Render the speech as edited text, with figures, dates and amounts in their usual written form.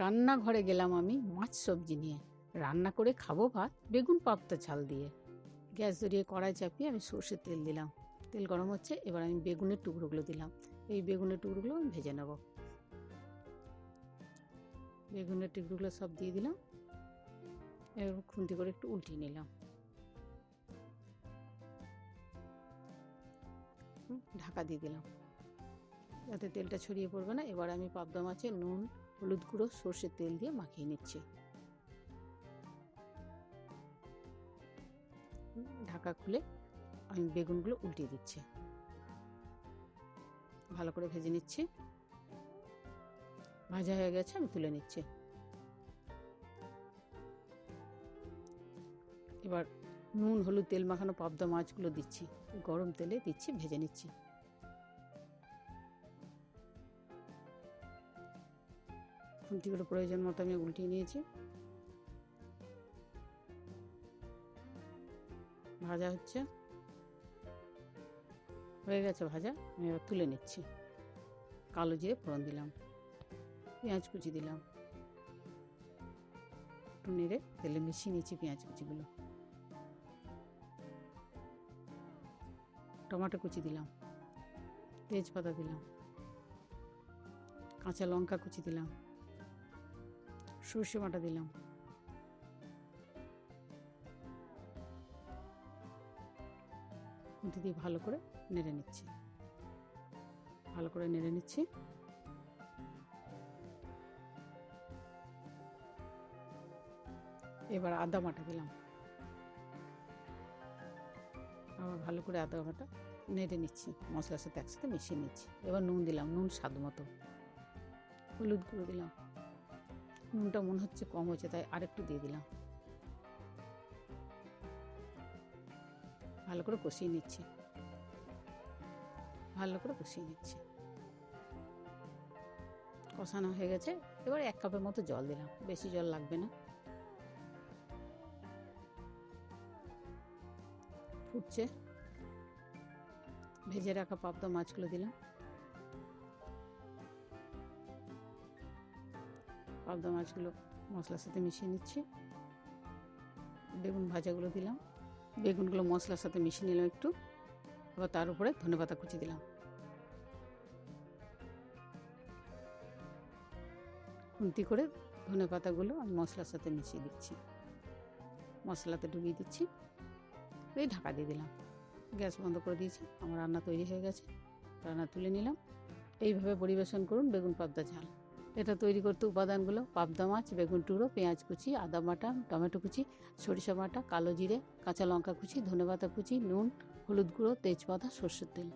রান্নাঘরে গেলাম আমি মাছ সবজি নিয়ে। রান্না করে খাবো ভাত বেগুন পাবদা ঝাল দিয়ে। গ্যাস ধরিয়ে কড়াই চাপিয়ে আমি সর্ষের তেল দিলাম। তেল গরম হচ্ছে, এবার আমি বেগুনের টুকরোগুলো দিলাম। এই বেগুনের টুকরোগুলো আমি ভেজে নেব। বেগুনের টুকরোগুলো সব দিয়ে দিলাম। এবার খুন্তি করে একটু উল্টিয়ে নিলাম। ঢাকা দিয়ে দিলাম যাতে তেলটা ছড়িয়ে পড়বে না। এবার আমি পাবদা মাছে নুন, হলুদ গুঁড়ো, সর্ষের তেল দিয়ে মাখিয়ে নিচ্ছি। ঢাকা খুলে আমি বেগুনগুলো উল্টিয়ে দিচ্ছি, ভালো করে ভেজে নিচ্ছি। ভাজা হয়ে গেছে, আমি তুলে নিচ্ছি। এবার নুন, হলুদ, তেল মাখানো পাবদা মাছগুলো দিচ্ছি, গরম তেলে দিচ্ছি, ভেজে নিচ্ছি। খুন্তি করে প্রয়োজন মতো আমি উল্টিয়ে নিয়েছি। ভাজা হচ্ছে, হয়ে গেছে ভাজা। আমি এবার তুলে নিচ্ছি। কালো জিরে ফোড়ন দিলাম, পেঁয়াজ কুচি দিলাম, একটু নেড়ে তেলে মিশিয়ে নিচ্ছি পেঁয়াজ কুচিগুলো। টমেটো কুচি দিলাম, তেজপাতা দিলাম, কাঁচা লঙ্কা কুচি দিলাম, সর্ষে বাটা দিলাম, খুন্তি দিয়ে ভালো করে নেড়ে নিচ্ছি। এবার আদা বাটা দিলাম, আবার ভালো করে আদা বাটা নেড়ে নিচ্ছি, মশলার সাথে একসাথে মিশিয়ে নিচ্ছি। এবার নুন দিলাম, নুন স্বাদ মতো। হলুদ গুঁড়ো দিলাম, নুনটা মনে হচ্ছে কম হয়েছে তাই আরেকটু দিয়ে দিলাম। ভালো করে কষিয়ে নিচ্ছি। কষানো হয়ে গেছে, এবার 1 কাপের মতো জল দিলাম, বেশি জল লাগবে না। ফুটছে, ভেজে রাখা পাবদা মাছগুলো দিলাম। পাবদা মাছগুলো মশলার সাথে মিশিয়ে নিচ্ছি। বেগুন ভাজাগুলো দিলাম, বেগুনগুলো মশলার সাথে মিশিয়ে নিলাম একটু। এবার তার উপরে ধনেপাতা কুচি দিলাম। খুন্তি করে ধনেপাতাগুলো আমি মশলার সাথে মিশিয়ে দিচ্ছি, মশলাতে ডুবিয়ে দিচ্ছি। এই ঢাকা দিয়ে দিলাম, গ্যাস বন্ধ করে দিয়েছি। আমার রান্না তৈরি হয়ে গেছে, রান্না তুলে নিলাম। এইভাবে পরিবেশন করুন বেগুন পাবদা ঝাল। এটা তৈরি করতে উপাদানগুলো: পাবদা মাছ, বেগুন টুকরো, পেঁয়াজ কুচি, আদা বাটা, টমেটো কুচি, সরিষা বাটা, কালো জিরে, কাঁচা লঙ্কা কুচি, ধনেপাতা কুচি, নুন, হলুদ গুঁড়ো, তেজপাতা, সর্ষের তেল।